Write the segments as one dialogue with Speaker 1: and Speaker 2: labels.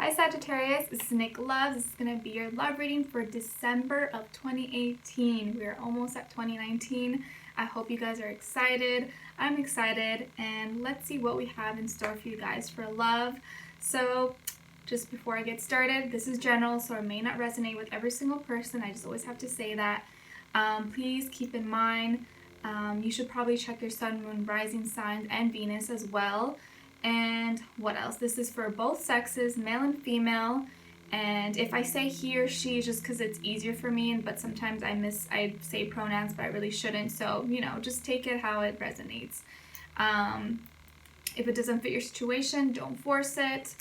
Speaker 1: Hi Sagittarius, this is NicLoves. This is going to be your love reading for December of 2018. We are almost at 2019. I hope you guys are excited. I'm excited, and let's see what we have in store for you guys for love. So just before I get started, this is general, so it may not resonate with every single person. I just always have to say that. Please keep in mind, you should probably check your sun, moon, rising signs, and Venus as well. And what else? This is for both sexes, male and female. And if I say he or she, just because it's easier for me, but sometimes I say pronouns, but I really shouldn't. So, just take it how it resonates. If it doesn't fit your situation, don't force it.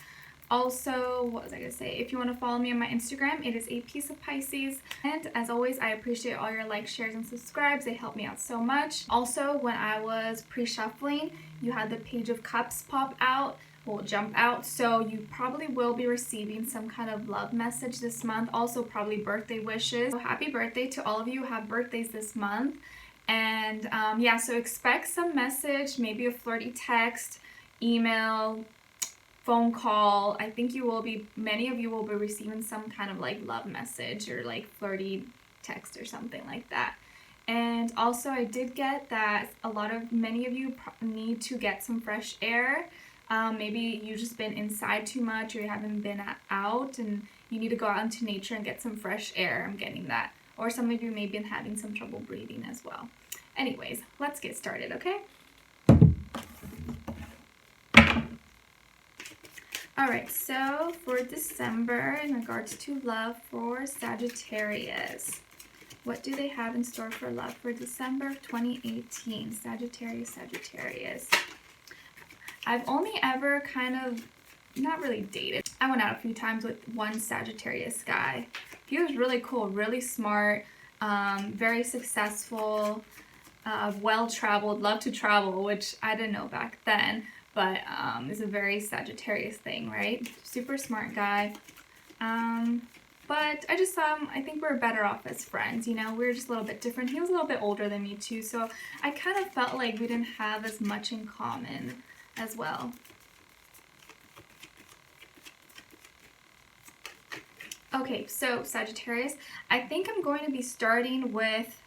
Speaker 1: Also, what was I going to say? If you want to follow me on my Instagram, it is a piece of Pisces. And as always, I appreciate all your likes, shares, and subscribes. They help me out so much. Also, when I was pre-shuffling, you had the Page of Cups pop out, jump out. So you probably will be receiving some kind of love message this month. Also, probably birthday wishes. So happy birthday to all of you who have birthdays this month. And so expect some message, maybe a flirty text, email, phone call. I think many of you will be receiving some kind of like love message or like flirty text or something like that. And also I did get that many of you need to get some fresh air. Maybe you've just been inside too much, or you haven't been out, and you need to go out into nature and get some fresh air. I'm getting that. Or some of you may be having some trouble breathing as well. Anyways, let's get started, okay? Alright, so for December, in regards to love for Sagittarius, what do they have in store for love for December of 2018? Sagittarius. I've only ever not really dated. I went out a few times with one Sagittarius guy. He was really cool, really smart, very successful, well-traveled, loved to travel, which I didn't know back then. But it's a very Sagittarius thing, right? Super smart guy. But I just I think we're better off as friends, we were just a little bit different. He was a little bit older than me too, so I kind of felt like we didn't have as much in common as well. Okay, so Sagittarius, I think I'm going to be starting with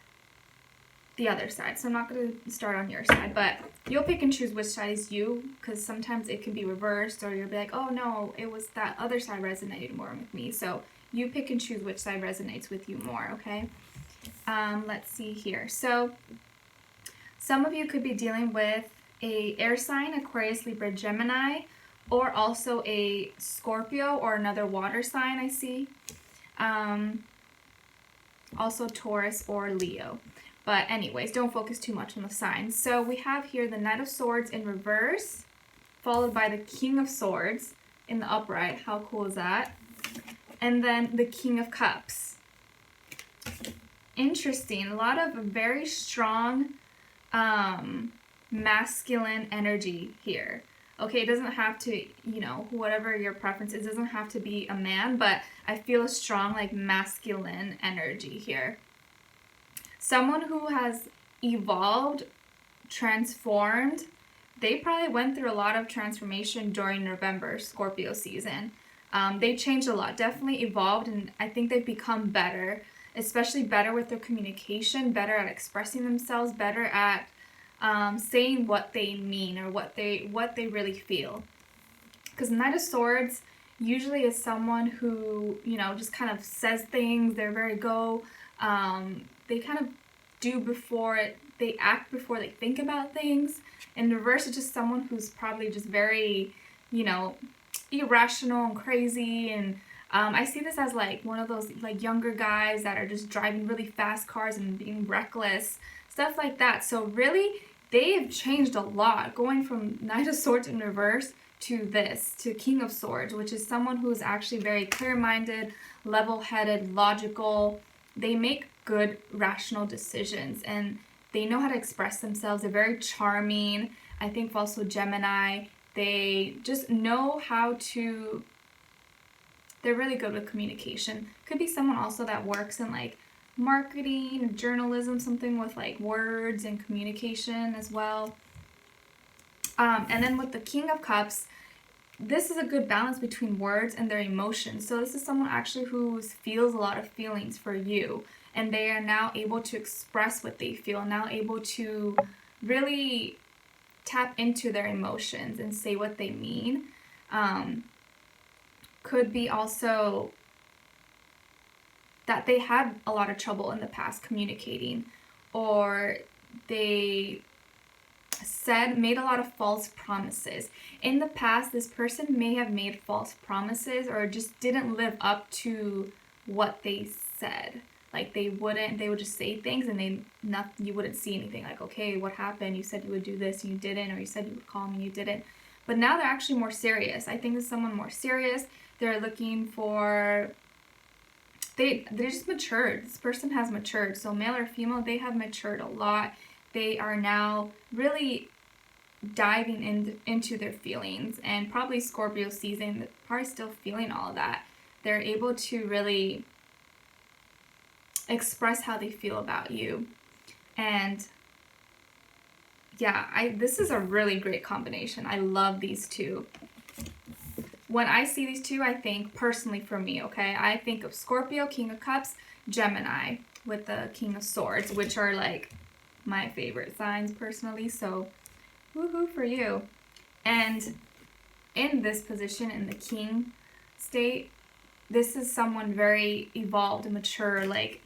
Speaker 1: the other side. So I'm not going to start on your side, but you'll pick and choose which side is you, because sometimes it can be reversed, or you'll be like, oh no, it was that other side resonated more with me. So you pick and choose which side resonates with you more, okay? Let's see here. So some of you could be dealing with a air sign, Aquarius, Libra, Gemini, or also a Scorpio or another water sign I see. Also Taurus or Leo. But anyways, don't focus too much on the signs. So we have here the Knight of Swords in reverse, followed by the King of Swords in the upright. How cool is that? And then the King of Cups. Interesting. A lot of very strong masculine energy here. Okay, it doesn't have to, whatever your preference is, it doesn't have to be a man, but I feel a strong like masculine energy here. Someone who has evolved, transformed, they probably went through a lot of transformation during November, Scorpio season. They changed a lot, definitely evolved, and I think they've become better, especially better with their communication, better at expressing themselves, better at saying what they mean or what they really feel. Because Knight of Swords usually is someone who, just kind of says things. They're very they kind of they act before they think about things. In reverse, it's just someone who's probably just very, irrational and crazy. And I see this as like one of those like younger guys that are just driving really fast cars and being reckless, stuff like that. So really, they've changed a lot, going from Knight of Swords in reverse to King of Swords, which is someone who is actually very clear-minded, level-headed, logical. They make good, rational decisions, and they know how to express themselves. They're very charming. I think also Gemini, they just know they're really good with communication. Could be someone also that works in like marketing, journalism, something with like words and communication as well. And then with the King of Cups, this is a good balance between words and their emotions. So this is someone actually who feels a lot of feelings for you, and they are now able to express what they feel, now able to really tap into their emotions and say what they mean. Could be also that they had a lot of trouble in the past communicating, or they made a lot of false promises. In the past, this person may have made false promises or just didn't live up to what they said. Like they would just say things and you wouldn't see anything. Like, okay, what happened? You said you would do this and you didn't, or you said you would call me and you didn't. But now they're actually more serious. I think there's someone more serious. They're looking for, they just matured. This person has matured. So male or female, they have matured a lot. They are now really diving into their feelings, and probably Scorpio season, they're probably still feeling all of that. They're able to really express how they feel about you. And yeah, this is a really great combination. I love these two. When I see these two, I think, personally for me, okay, I think of Scorpio, King of Cups, Gemini with the King of Swords, which are like my favorite signs personally. So woohoo for you. And in this position, in the King state, this is someone very evolved and mature, like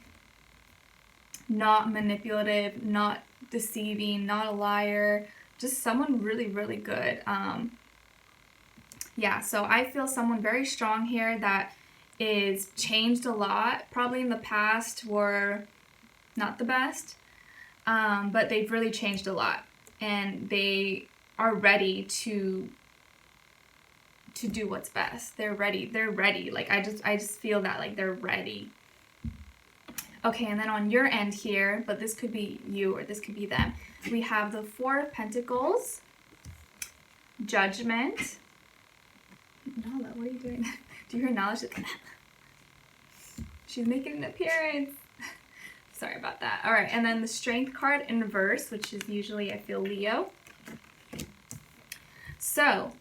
Speaker 1: not manipulative, not deceiving, not a liar, just someone really, really good. Yeah, so I feel someone very strong here that is changed a lot. Probably in the past were not the best, but they've really changed a lot, and they are ready to do what's best. They're ready. Like I just feel that, like they're ready. Okay, and then on your end here, but this could be you or this could be them, we have the Four of Pentacles, Judgment. Nala, what are you doing? Do you hear Nala? She's making an appearance. Sorry about that. All right, and then the Strength card in reverse, which is usually, I feel, Leo. So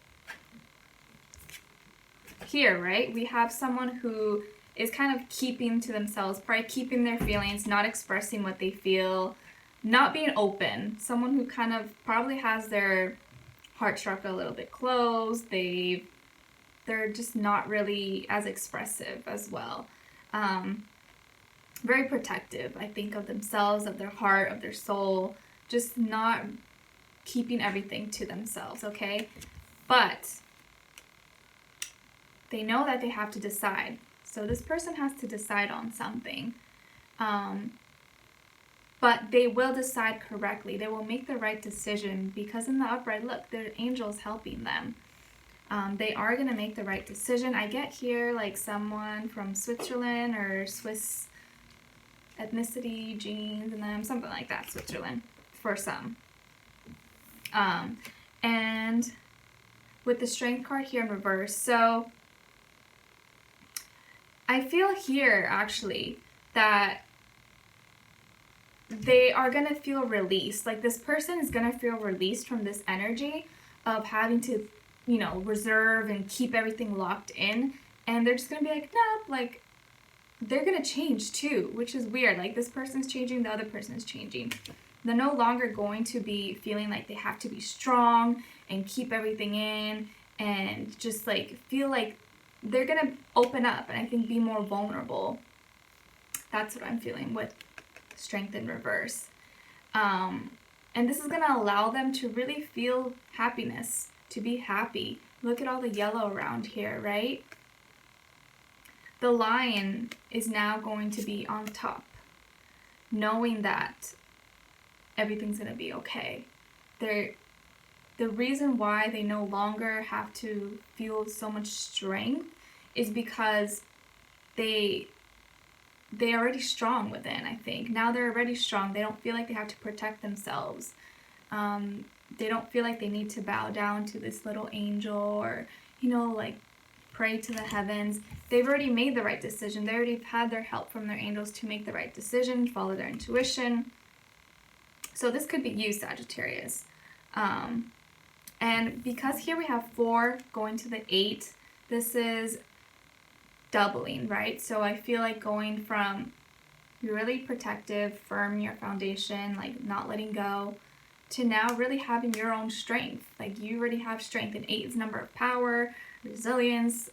Speaker 1: here, right, we have someone who is kind of keeping to themselves, probably keeping their feelings, not expressing what they feel, not being open. Someone who kind of probably has their heart chakra a little bit closed. They're just not really as expressive as well. Very protective, I think, of themselves, of their heart, of their soul, just not keeping everything to themselves, okay? But they know that they have to decide. So this person has to decide on something. But they will decide correctly. They will make the right decision because in the upright, look, their angel's helping them. They are going to make the right decision. I get here like someone from Switzerland or Swiss ethnicity, genes, and them, something like that, Switzerland, for some. And with the Strength card here in reverse, so I feel here actually that they are going to feel released. Like this person is going to feel released from this energy of having to, you know, reserve and keep everything locked in. And they're just going to be like, no, like they're going to change too, which is weird. Like this person's changing, the other person is changing. They're no longer going to be feeling like they have to be strong and keep everything in and just like feel like they're going to open up and I think be more vulnerable. That's what I'm feeling with Strength in reverse. And this is going to allow them to really feel happiness, to be happy. Look at all the yellow around here, right? The Lion is now going to be on top, knowing that everything's going to be okay. The reason why they no longer have to feel so much strength is because they're already strong within, I think. Now they're already strong. They don't feel like they have to protect themselves. They don't feel like they need to bow down to this little angel or, you know, like pray to the heavens. They've already made the right decision. They already had their help from their angels to make the right decision, follow their intuition. So this could be you, Sagittarius. And because here we have 4 going to the 8, this is doubling, right? So I feel like going from you're really protective, firm your foundation, like not letting go, to now really having your own strength. Like you already have strength, and 8 is number of power, resilience,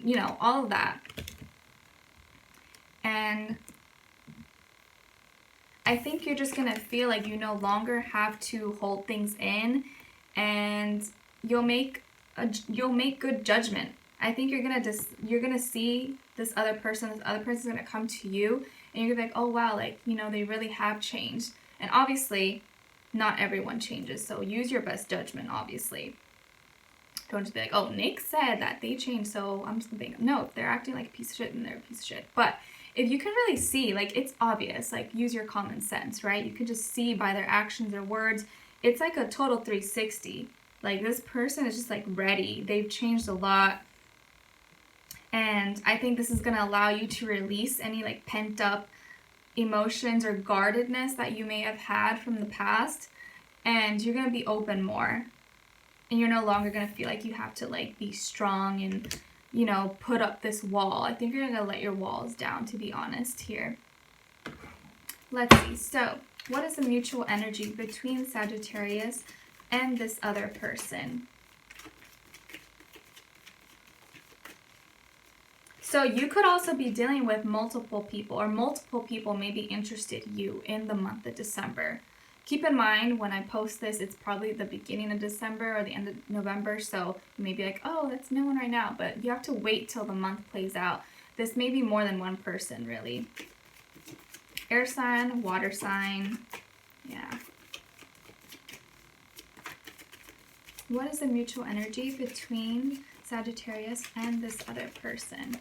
Speaker 1: you know, all of that. And I think you're just gonna feel like you no longer have to hold things in, and you'll make good judgment. I think you're gonna see this other person's gonna come to you, and you're gonna be like, oh wow, like, you know, they really have changed. And obviously, not everyone changes, so use your best judgment, obviously. Don't just be like, oh, Nick said that they changed, so I'm just gonna think, no, if they're acting like a piece of shit, then they're a piece of shit. But if you can really see, like, it's obvious, like, use your common sense, right? You can just see by their actions or words. It's like a total 360. Like, this person is just, like, ready. They've changed a lot. And I think this is going to allow you to release any, like, pent-up emotions or guardedness that you may have had from the past. And you're going to be open more. And you're no longer going to feel like you have to, like, be strong and, you know, put up this wall. I think you're going to let your walls down, to be honest here. Let's see. So, what is the mutual energy between Sagittarius and this other person? So you could also be dealing with multiple people, or multiple people may be interested in you in the month of December. Keep in mind, when I post this, it's probably the beginning of December or the end of November, so you may be like, oh, that's no one right now, but you have to wait till the month plays out. This may be more than one person, really. Air sign, water sign, yeah. What is the mutual energy between Sagittarius and this other person?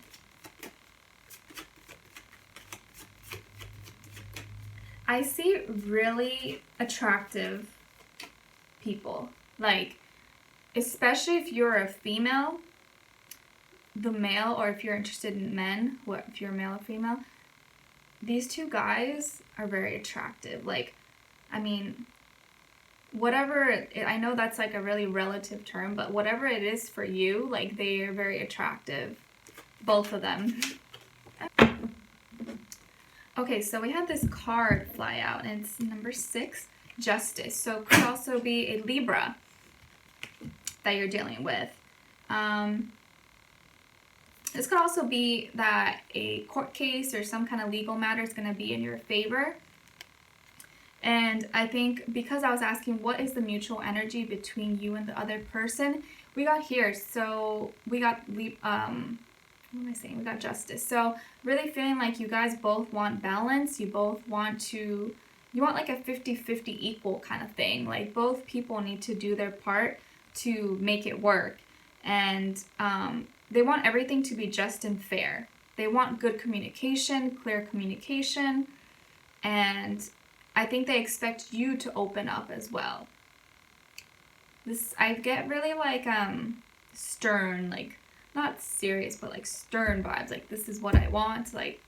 Speaker 1: I see really attractive people. Like, especially if you're a female, the male, or if you're interested in men, if you're male or female, these two guys are very attractive. Like, I mean, whatever, I know that's like a really relative term, but whatever it is for you, like, they are very attractive. Both of them. Okay, so we had this card fly out, and it's number 6, Justice. So it could also be a Libra that you're dealing with. This could also be that a court case or some kind of legal matter is going to be in your favor. And I think because I was asking what is the mutual energy between you and the other person, we got here. So we got what am I saying? We got Justice. So really feeling like you guys both want balance. You both want like a 50-50 equal kind of thing. Like, both people need to do their part to make it work. And they want everything to be just and fair. They want good communication, clear communication. And I think they expect you to open up as well. I get really like stern, like, not serious, but like stern vibes. Like, this is what I want, like,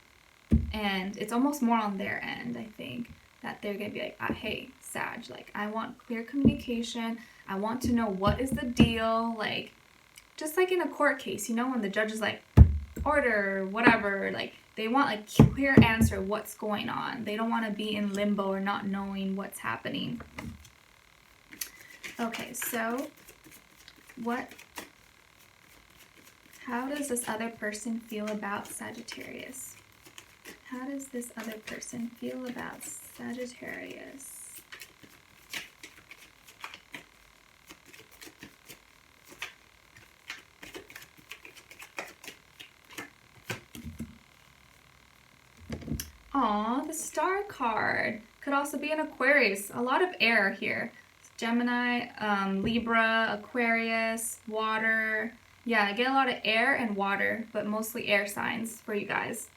Speaker 1: and it's almost more on their end, I think, that they're gonna be like, hey, Sag, like, I want clear communication. I want to know what is the deal, like, just like in a court case, you know, when the judge is like, order, whatever, like, they want like clear answer what's going on. They don't want to be in limbo or not knowing what's happening. Okay, so how does this other person feel about Sagittarius? How does this other person feel about Sagittarius? Aw, the Star card. Could also be an Aquarius. A lot of air here. Gemini, Libra, Aquarius, water. Yeah, I get a lot of air and water, but mostly air signs for you guys.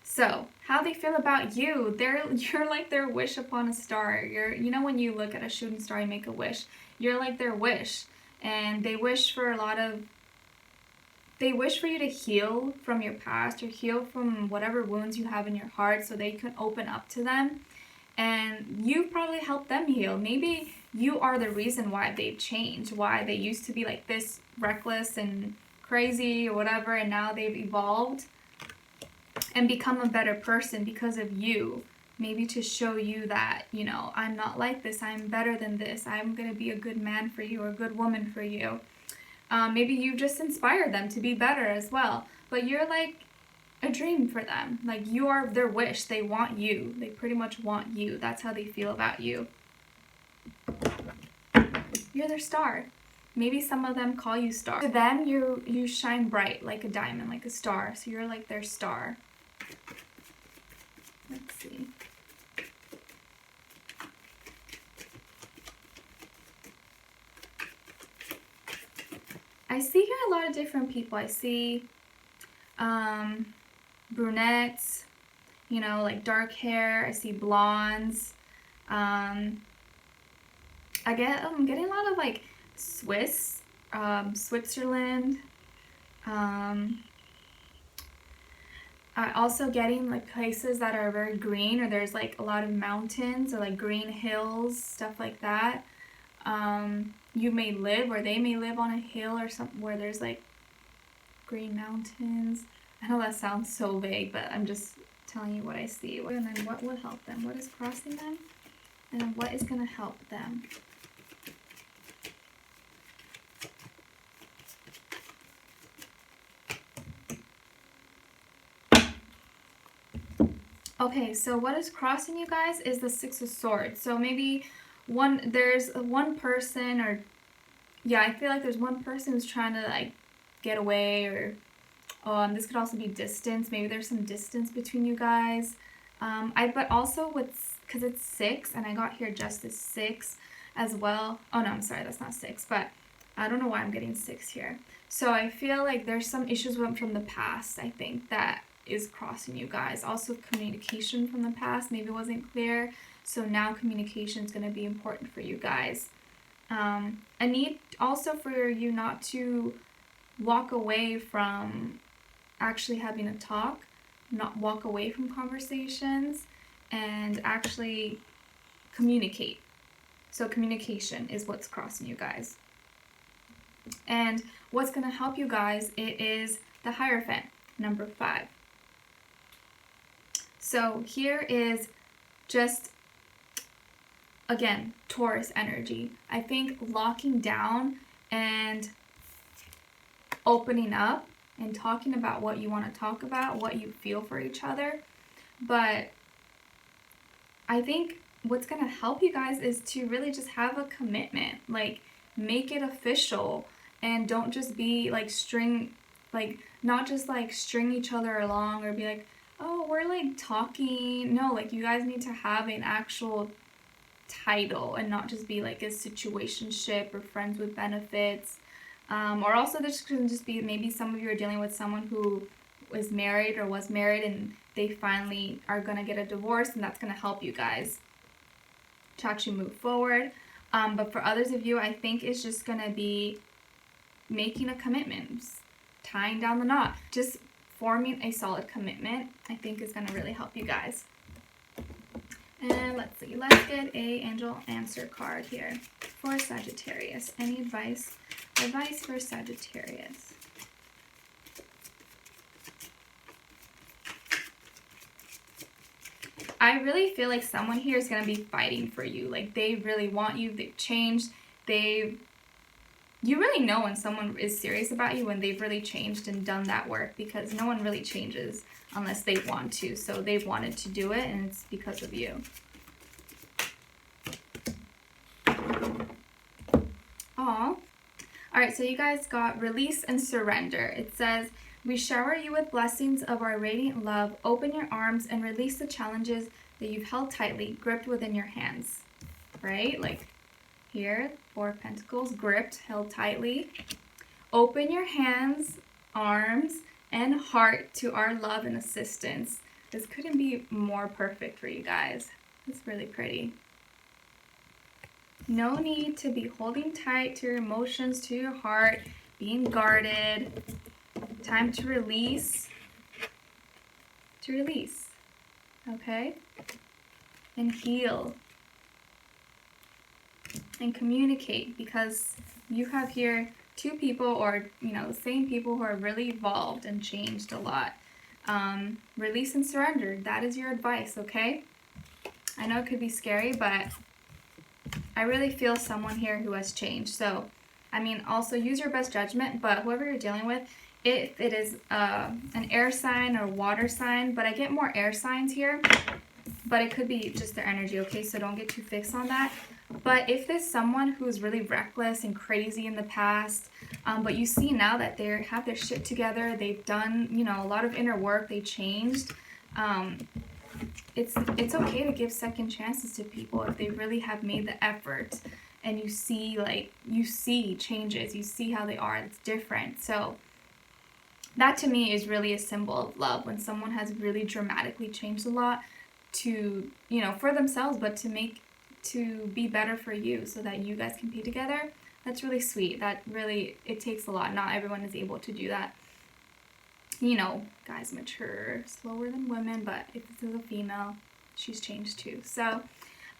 Speaker 1: So, how they feel about you? You're like their wish upon a star. You know when you look at a shooting star, you make a wish. You're like their wish, and they wish for you to heal from your past or heal from whatever wounds you have in your heart, so they can open up to them. and you've probably helped them heal. Maybe you are the reason why they've changed, why they used to be like this reckless and crazy or whatever, and now they've evolved and become a better person because of you. Maybe to show you that, you know, I'm not like this, I'm better than this, I'm gonna be a good man for you or a good woman for you. Maybe you just inspired them to be better as well, but you're like a dream for them. Like, you are their wish. They want you. They pretty much want you. That's how they feel about you. You're their star. Maybe some of them call you star. To them, you shine bright like a diamond, like a star. So you're like their star. Let's see. I see here a lot of different people. I see brunettes, you know, like dark hair. I see blondes. I'm getting a lot of like Switzerland. I also getting like places that are very green, or there's like a lot of mountains or like green hills, stuff like that. You may live, or they may live on a hill or something where there's like green mountains. I know that sounds so vague, but I'm just telling you what I see. And then what will help them? What is crossing them? And what is going to help them? Okay, so what is crossing you guys is the Six of Swords. So maybe there's one person, or yeah, I feel like there's one person who's trying to like get away, or this could also be distance. Maybe there's some distance between you guys. But also because it's 6, and I got here Justice 6 as well. Oh no, I'm sorry, that's not 6, but I don't know why I'm getting 6 here. So I feel like there's some issues from the past, I think, that is crossing you guys. Also communication from the past maybe wasn't clear. So now communication is going to be important for you guys. I need also for you not to walk away from actually having a talk, not walk away from conversations, and actually communicate. So communication is what's crossing you guys. And what's going to help you guys, it is the Hierophant, number 5. So here is just, again, Taurus energy. I think locking down and opening up and talking about what you want to talk about, what you feel for each other. But I think what's going to help you guys is to really just have a commitment. Like, make it official, and don't just be like not just like string each other along or be like, oh, we're like talking. No, like, you guys need to have an actual title and not just be like a situationship or friends with benefits. Or also this can just be maybe some of you are dealing with someone who is married or was married and they finally are going to get a divorce, and that's going to help you guys to actually move forward. But for others of you, I think it's just going to be making a commitment, tying down the knot, just forming a solid commitment, I think is going to really help you guys. And let's see, let's get a angel answer card here for Sagittarius. Any advice for Sagittarius? I really feel like someone here is going to be fighting for you. Like, they really want you. They've changed. You really know when someone is serious about you, when they've really changed and done that work, because no one really changes unless they want to. So they've wanted to do it, and it's because of you. Aw. Alright, so you guys got release and surrender. It says, we shower you with blessings of our radiant love. Open your arms and release the challenges that you've held tightly, gripped within your hands. Right? Like here, 4 of Pentacles, gripped, held tightly. Open your hands, arms, and heart to our love and assistance. This couldn't be more perfect for you guys. It's really pretty. No need to be holding tight to your emotions, to your heart, being guarded. Time to release. To release. Okay? and heal and communicate, because you have here two people, or the same people, who are really evolved and changed a lot. Release and surrender. That is your advice, okay? I know it could be scary, but I really feel someone here who has changed. So, I mean, also use your best judgment, but whoever you're dealing with, if it is an air sign or water sign, but I get more air signs here, but it could be just their energy, okay? So don't get too fixed on that. But if there's someone who's really reckless and crazy in the past, but you see now that they have their shit together, they've done, a lot of inner work, they changed, it's okay to give second chances to people if they really have made the effort, and you see changes, you see how they are, it's different. So that to me is really a symbol of love, when someone has really dramatically changed a lot to, for themselves, but to be better for you, so that you guys can be together. That's really sweet. That really, it takes a lot. Not everyone is able to do that. Guys mature slower than women, but if this is a female, she's changed too. So,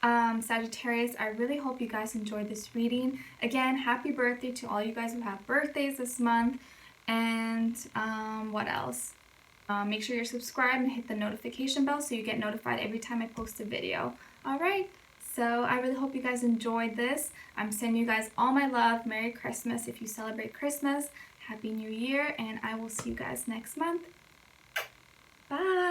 Speaker 1: Sagittarius, I really hope you guys enjoyed this reading. Again, happy birthday to all you guys who have birthdays this month. And what else? Make sure you're subscribed and hit the notification bell so you get notified every time I post a video. Alright, so I really hope you guys enjoyed this. I'm sending you guys all my love. Merry Christmas if you celebrate Christmas. Happy New Year, and I will see you guys next month. Bye!